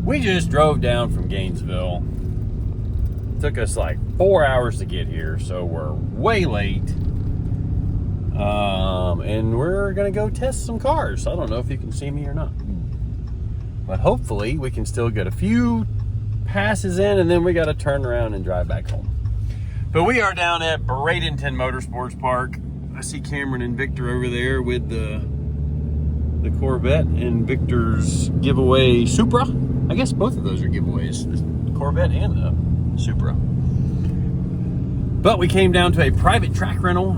We just drove down from Gainesville. Took us like 4 hours to get here, so we're way late. And we're gonna go test some cars. I don't know if you can see me or not, but hopefully we can still get a few passes in, and then we got to turn around and drive back home. But we are down at Bradenton Motorsports Park. I see Cameron and Victor over there with the Corvette and Victor's giveaway Supra. I guess both of those are giveaways, the Corvette and the Supra. But we came down to a private track rental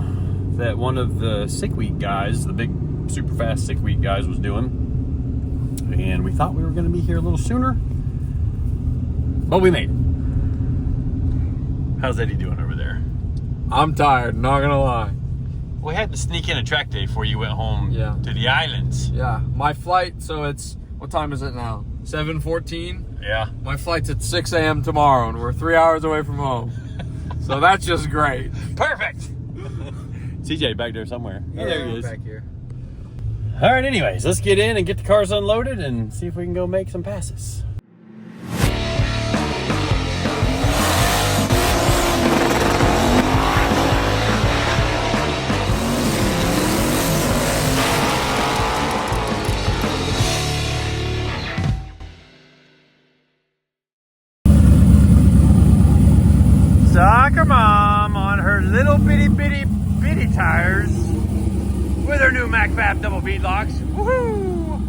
that one of the Sick Week guys, the big super fast Sick Week guys, was doing. And we thought we were going to be here a little sooner, but we made it. How's Eddie doing over there? I'm tired, not gonna lie. We had to sneak in a track day before you went home to the islands. Yeah, my flight, so it's, what time is it now? 7:14? Yeah. My flight's at 6 a.m. tomorrow, and we're 3 hours away from home. So that's just great. Perfect. CJ back there somewhere. Yeah, there he is. Back here. All right, anyways, let's get in and get the cars unloaded and see if we can go make some passes. SoccerMom on her little bitty tires with her new MacFab double bead locks. Woohoo!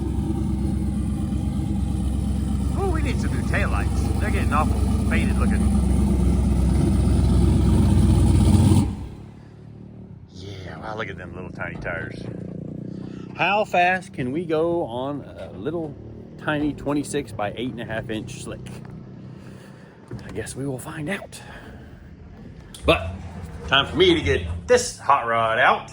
Oh, we need some new taillights. They're getting awful faded looking. Yeah, wow, look at them little tiny tires. How fast can we go on a little tiny 26 by 8.5 inch slick? I guess we will find out. But time for me to get this hot rod out.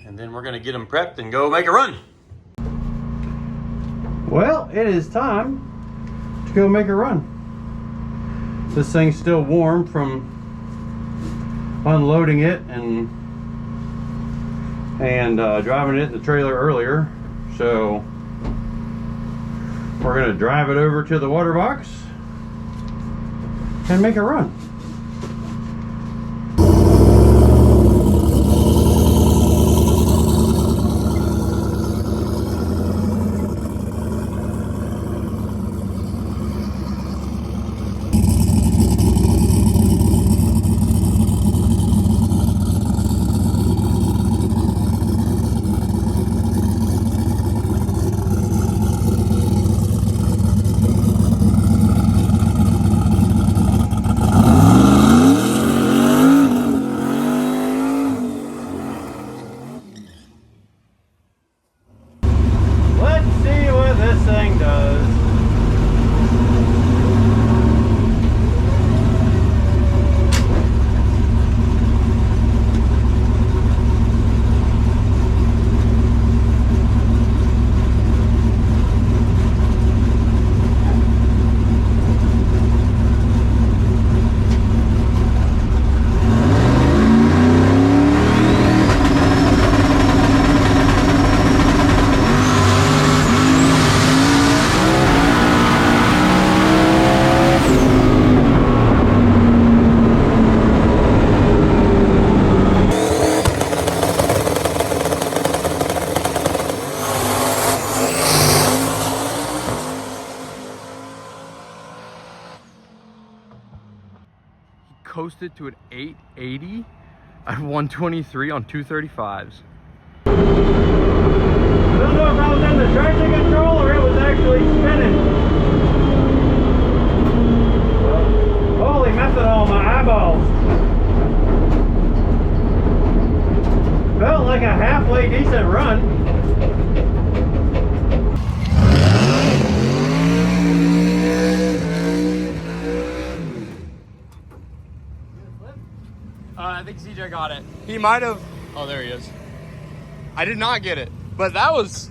And then we're gonna get them prepped and go make a run. Well, it is time to go make a run. This thing's still warm from unloading it and driving it in the trailer earlier. So we're gonna drive it over to the water box and make a run. Coasted to an 880 at 123 on 235s. I don't know if I was in the traction control or it was actually spinning. Holy methanol, my eyeballs. Felt like a halfway decent run. I think CJ got it. He might have. Oh, there he is. I did not get it, but that was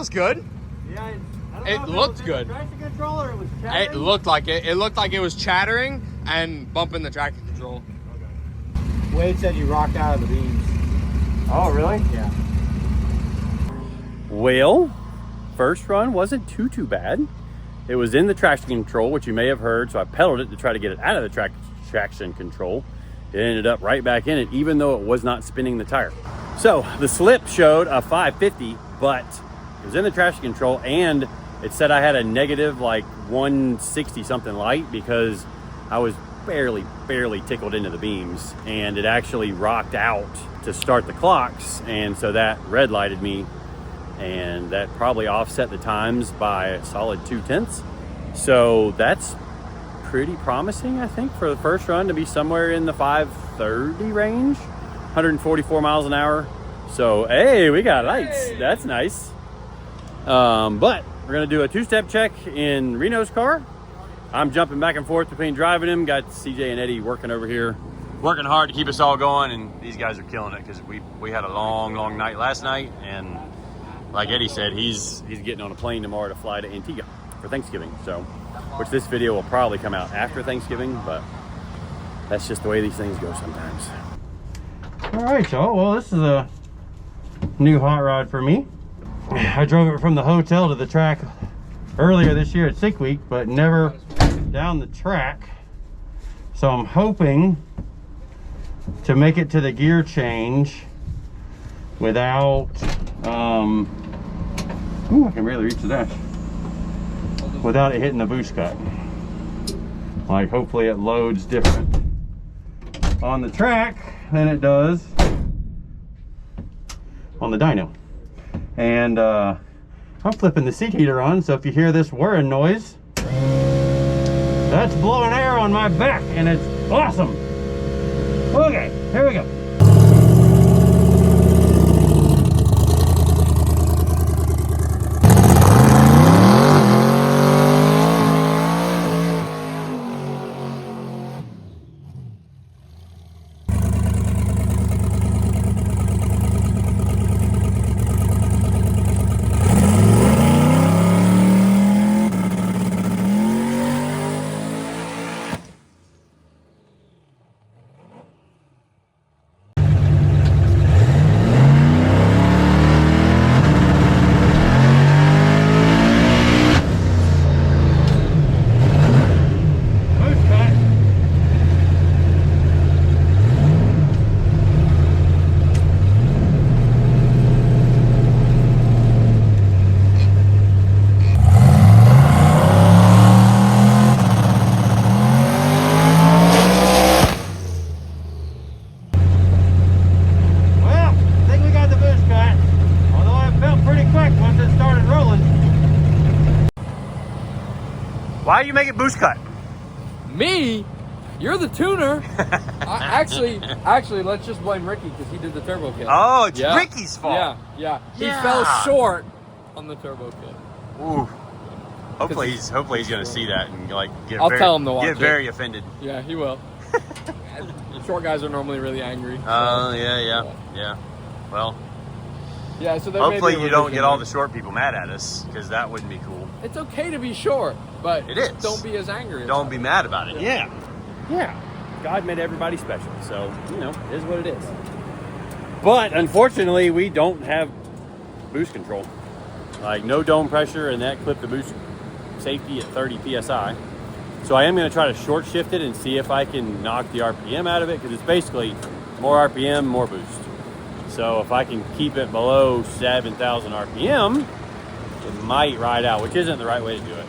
good. Yeah, I don't It know if looked was in good. The traction control or it was chattering. It looked like it. It looked like it was chattering and bumping the traction control. Okay. Wade said you rocked out of the beams. Oh, really? Yeah. Well, first run wasn't too bad. It was in the traction control, which you may have heard, so I pedaled it to try to get it out of the traction control. It ended up right back in it, even though it was not spinning the tire. So the slip showed a 550, but it was in the traction control, and it said I had a negative like 160 something light because I was barely tickled into the beams, and it actually rocked out to start the clocks, and so that red lighted me, and that probably offset the times by a solid 0.2. So that's pretty promising, I think, for the first run to be somewhere in the 530 range, 144 miles an hour. So hey, we got lights. That's nice. But we're gonna do a two-step check in Reno's car. I'm jumping back and forth between driving him. Got CJ and Eddie working over here, working hard to keep us all going, and these guys are killing it because we had a long night last night, and like Eddie said, he's getting on a plane tomorrow to fly to Antigua for Thanksgiving. So, which this video will probably come out after Thanksgiving, but that's just the way these things go sometimes. All right, y'all. Well, this is a new hot rod for me. I drove it from the hotel to the track earlier this year at Sick Week, but never down the track. So I'm hoping to make it to the gear change without, ooh, I can barely reach the dash, without it hitting the boost cut. Like, hopefully it loads different on the track than it does on the dyno. And I'm flipping the seat heater on, so if you hear this whirring noise, that's blowing air on my back, and it's awesome. Okay, here we go. Why you make it boost cut? Me? You're the tuner. Actually, let's just blame Ricky because he did the turbo kit. Oh, it's Ricky's fault. Yeah. He fell short on the turbo kit. Ooh. Hopefully he's gonna see that and like tell him to watch get very offended. Yeah, he will. Short guys are normally really angry. Oh, yeah. Well. Yeah, so hopefully you don't get all the short people mad at us, because that wouldn't be cool. It's okay to be short, but it is. Don't be as angry. Don't be mad about it. Yeah. God made everybody special, so it is what it is. But unfortunately, we don't have boost control, like no dome pressure, and that clipped the boost safety at 30 psi. So I am going to try to short shift it and see if I can knock the RPM out of it, because it's basically more RPM, more boost. So if I can keep it below 7,000 RPM, it might ride out, which isn't the right way to do it.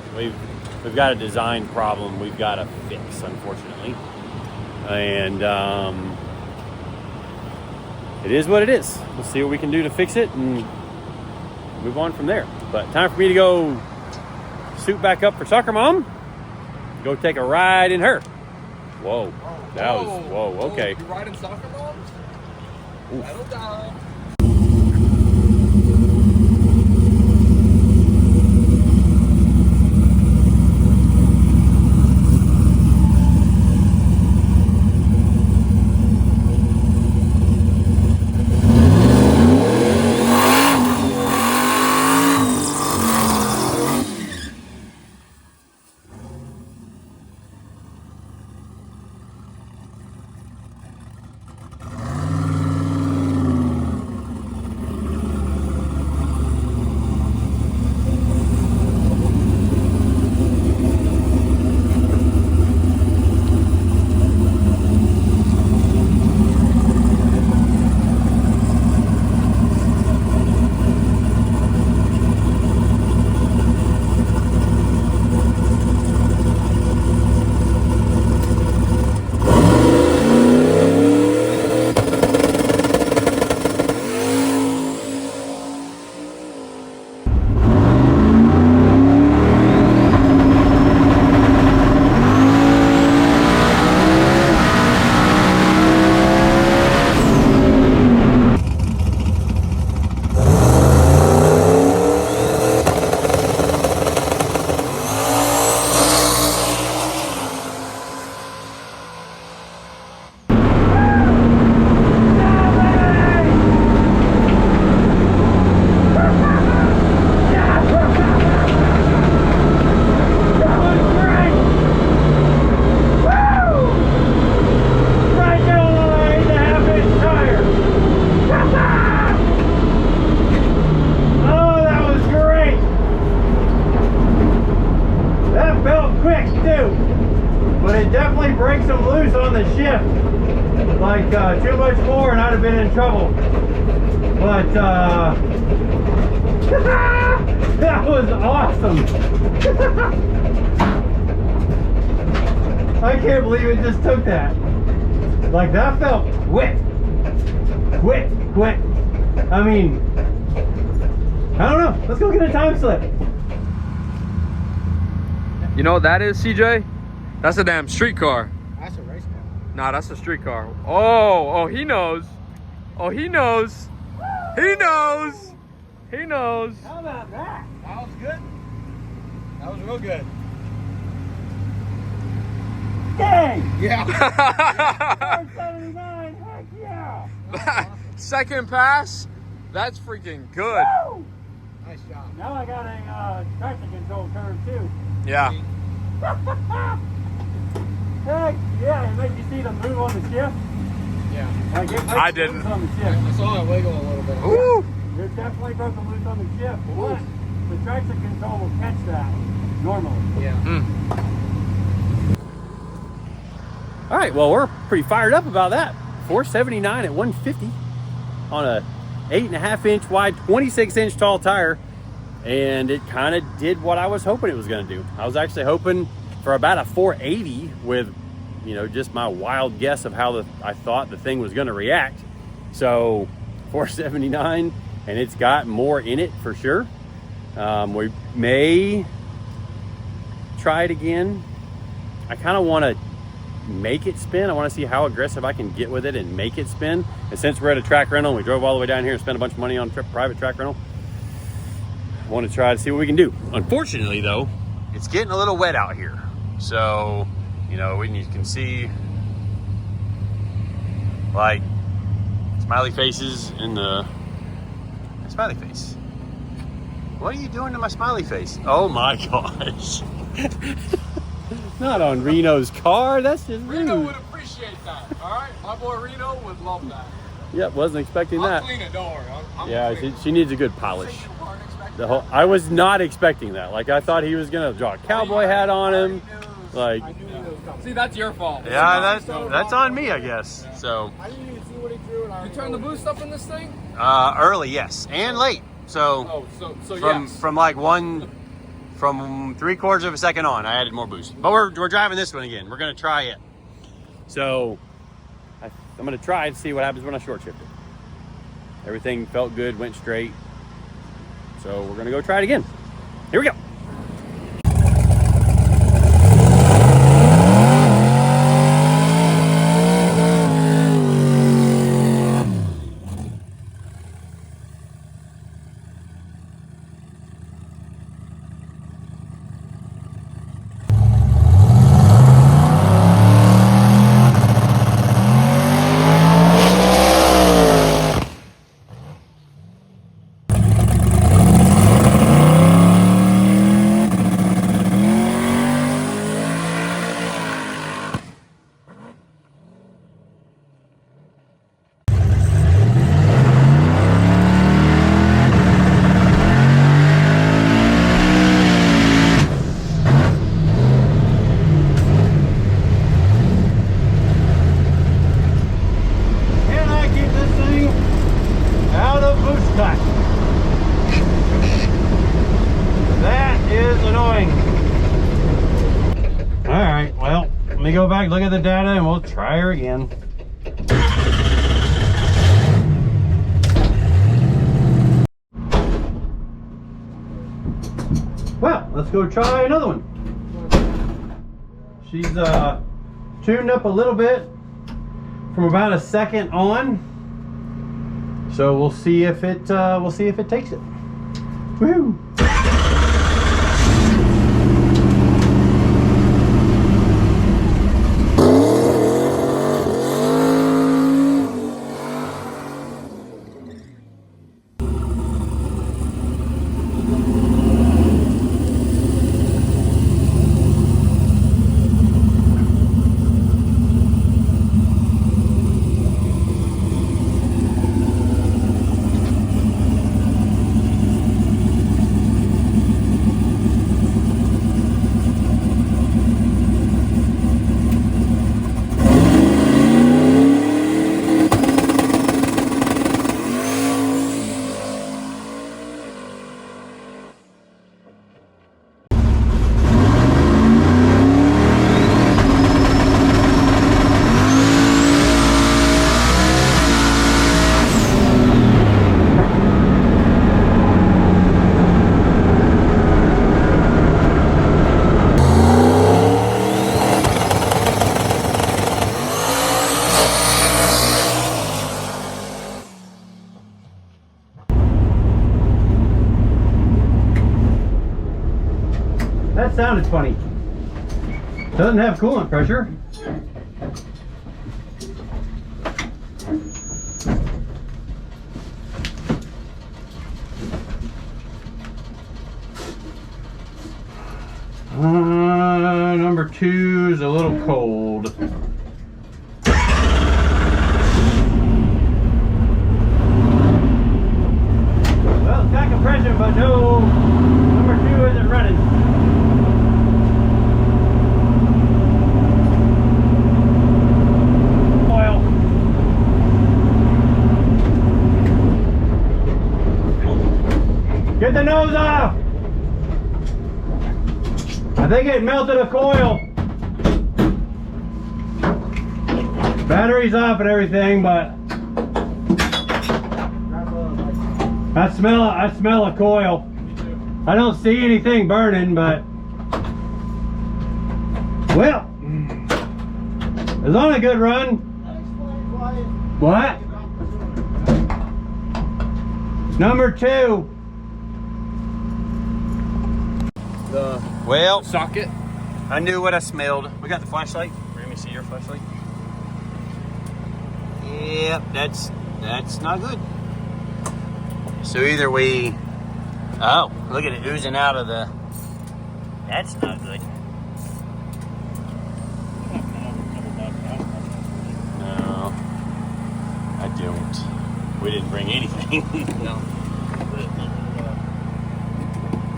We've got a design problem we've got to fix, unfortunately. And it is what it is. We'll see what we can do to fix it and move on from there. But time for me to go suit back up for SoccerMom. Go take a ride in her. Whoa. Okay. You riding SoccerMom? Settle down. like too much more and I'd have been in trouble. But that was awesome. I can't believe it just took that. Like that felt quick. I mean, I don't know. Let's go get a time slip. You know what that is, CJ? That's a damn street car. That's a race car. Nah, that's a street car. Oh, he knows. Oh, he knows. He knows. He knows. How about that? That was good. That was real good. Dang! Yeah. 479, heck yeah! Second pass. That's freaking good. Woo! Nice job. Now I got a traction control turn too. Yeah. Heck yeah! It made you see the move on the shift. Yeah. Like it I didn't. on the shift. I saw it wiggle a little bit. Ooh. It definitely broke the loose on the shift, but the traction control will catch that normally. Yeah. All right, well, we're pretty fired up about that. 479 at 150 on a 8.5 inch wide, 26 inch tall tire. And it kind of did what I was hoping it was going to do. I was actually hoping for about a 480 with, you know, just my wild guess of how I thought the thing was going to react. So 479, and it's got more in it for sure. We may try it again. I kind of want to make it spin. I want to see how aggressive I can get with it and make it spin. And since we're at a track rental, we drove all the way down here and spent a bunch of money on private track rental. I want to try to see what we can do. Unfortunately though, it's getting a little wet out here. So, you know, when you can see like smiley faces in the smiley face. What are you doing to my smiley face? Oh my gosh. Not on Reno's car. That's just rude. Reno would appreciate that. All right, my boy Reno would love that. Yep, wasn't expecting I'll that. clean it, don't worry. I'm Yeah, clean. she needs a good polish. I was not expecting that. Like I thought he was gonna draw a cowboy hat on him. Like, See, that's your fault. yeah, that's on me, I guess. So I didn't even see what he drew. And You turn the boost up in this thing? early, yes, and late. So Oh, so yes. from like from 3/4 of a second on, I added more boost. But we're driving this one again. We're gonna try it. So I'm gonna try and see what happens when I short shift it. Everything felt good, went straight. So we're gonna go try it again. Here we go. me go back, look at the data, and we'll try her again. Well, let's go try another one. She's tuned up a little bit from about a second on. So we'll see if it takes it. Woo! sounded funny. Doesn't have coolant pressure. Number 2 is a little cold. Well, it's got compression, but no, number 2 isn't running. Oil. Get the nose off. I think it melted a coil. Battery's off and everything, but I smell a coil. I don't see anything burning, but well, it's on a good run. What? Number 2. The Well, socket. I knew what I smelled. We got the flashlight. Let me see your flashlight. Yep, that's not good. So either we, oh, look at it oozing out of the, that's not good. No, I don't. We didn't bring anything. No.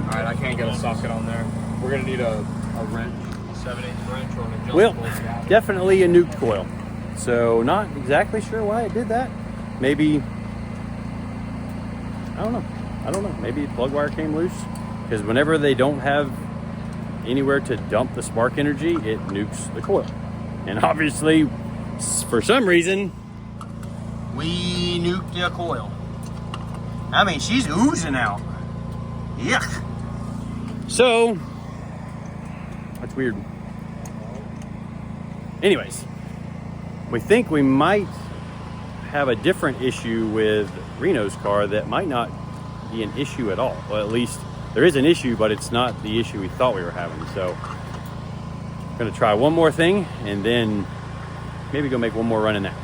Alright, I can't get a socket on there. We're gonna need a wrench, a 7/8 wrench or an adjustable. Well, definitely a nuked coil. So not exactly sure why it did that. Maybe, I don't know. Maybe the plug wire came loose. Because whenever they don't have anywhere to dump the spark energy, it nukes the coil. And obviously, for some reason, we nuked the coil. I mean, she's oozing out. Yuck. So, that's weird. Anyways, we think we might have a different issue with Reno's car that might not be an issue at all. Well, at least there is an issue, but it's not the issue we thought we were having. So, I'm gonna try one more thing and then maybe go make one more run in that.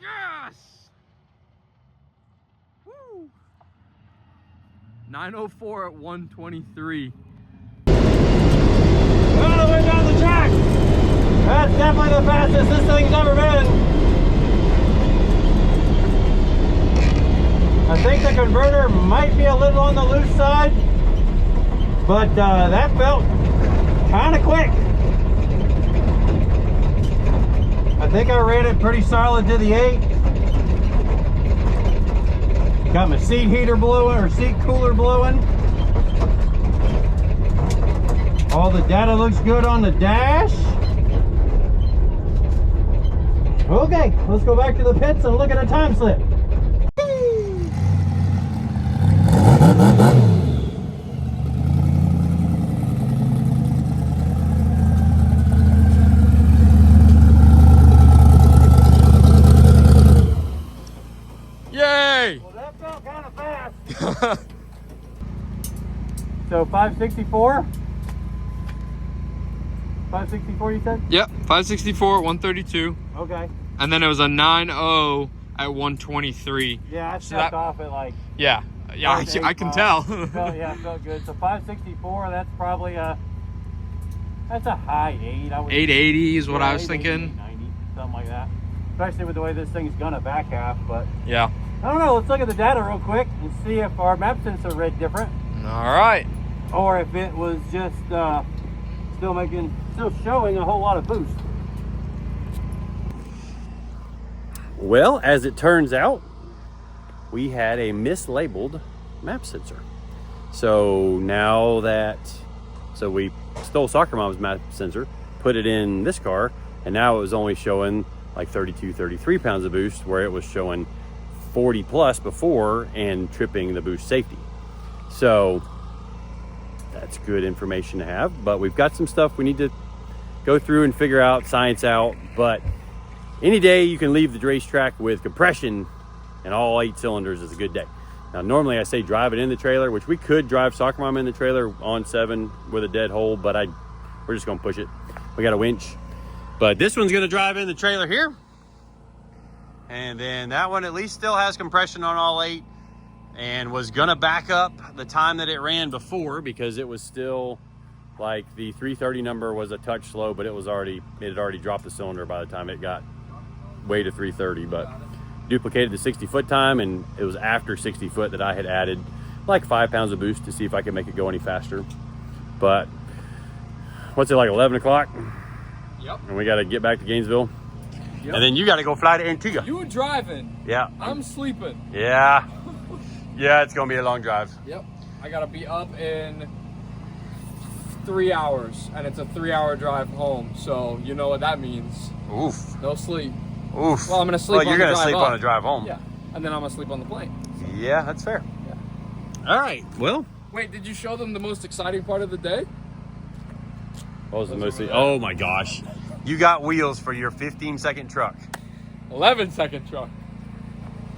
Yes! Woo! 904 at 123. All the way down the track. That's definitely the fastest this thing's ever been. I think the converter might be a little on the loose side, but that felt kind of quick. I think I ran it pretty solid to the 8. Got my seat heater blowing, or seat cooler blowing. All the data looks good on the dash. Okay, let's go back to the pits and look at a time slip. Yay! Well, that felt kind of fast. So 564? 564 you said? Yep, 564, 132. Okay. And then it was a 9.0 at 123. Yeah, I So stepped that- off at like, Yeah, yeah, I can 8 tell. Yeah, it felt good. So 564, that's probably that's a high 8. I would 880 is what I was 880, thinking. 890, something like that. Especially with the way this thing's gonna back half, but Yeah. I don't know. Let's look at the data real quick and see if our map sensor read different, All right. or if it was just still showing a whole lot of boost. Well, as it turns out, we had a mislabeled map sensor. So now we stole SoccerMom's map sensor, put it in this car, and now it was only showing like 32, 33 pounds of boost, where it was showing 40 plus before and tripping the boost safety. So that's good information to have, but we've got some stuff we need to go through and figure out, science out. But any day you can leave the racetrack with compression and all 8 cylinders is a good day. Now, normally I say drive it in the trailer, which we could drive SoccerMom in the trailer on 7 with a dead hole, but we're just gonna push it. We got a winch. But this one's gonna drive in the trailer here. And then that one at least still has compression on all 8 and was gonna back up the time that it ran before, because it was still like the 330 number was a touch slow, but it had already dropped the cylinder by the time it got way to 330. But duplicated the 60 foot time, and it was after 60 foot that I had added like 5 pounds of boost to see if I could make it go any faster. But what's it, like 11 o'clock? Yep. And we got to get back to Gainesville. Yep. And then you got to go fly to Antigua. You were driving. Yeah. I'm sleeping. Yeah. Yeah, it's going to be a long drive. Yep. I gotta be up in 3 hours, and it's a 3-hour drive home. So you know what that means. Oof. No sleep. Oof. Well, I'm gonna sleep. Well, you're on the going to drive sleep up. on the drive home. Yeah, and then I'm gonna sleep on the plane. Yeah, that's fair. Yeah. All right. Well, Wait, did you show them the most exciting part of the day? what was the most? Oh my gosh. You got wheels for your 15-second truck. 11-second truck.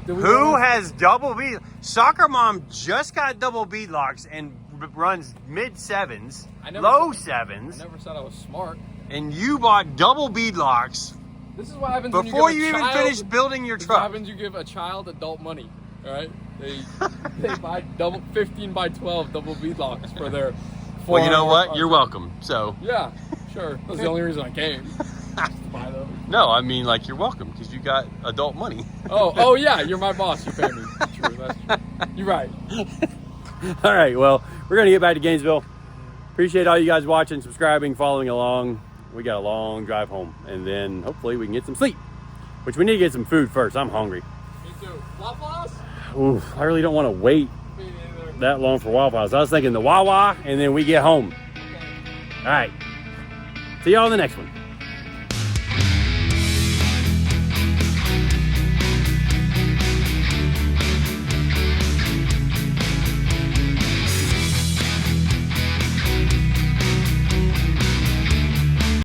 Who has double bead? SoccerMom just got double bead locks and runs mid 7s, low 7s. I never said I was smart. And you bought double bead locks This is what happens before when you even finished building your This is what truck. happens. You give a child adult money. All right, they buy 15 by 12 double bead locks for their. Well, you know 400 what? cars. You're welcome. So. Yeah, sure. That's the only reason I came. Just to buy those. No, I mean, like, you're welcome because you got adult money. Oh yeah, you're my boss. You pay me. True, that's true. You're right. All right, well, we're going to get back to Gainesville. Appreciate all you guys watching, subscribing, following along. We got a long drive home, and then hopefully we can get some sleep, which we need to get some food first. I'm hungry. Me too. Waffle House? Oof, I really don't want to wait Me neither. that long for Waffle House. I was thinking the Wawa, and then we get home. Okay. All right. See y'all in the next one.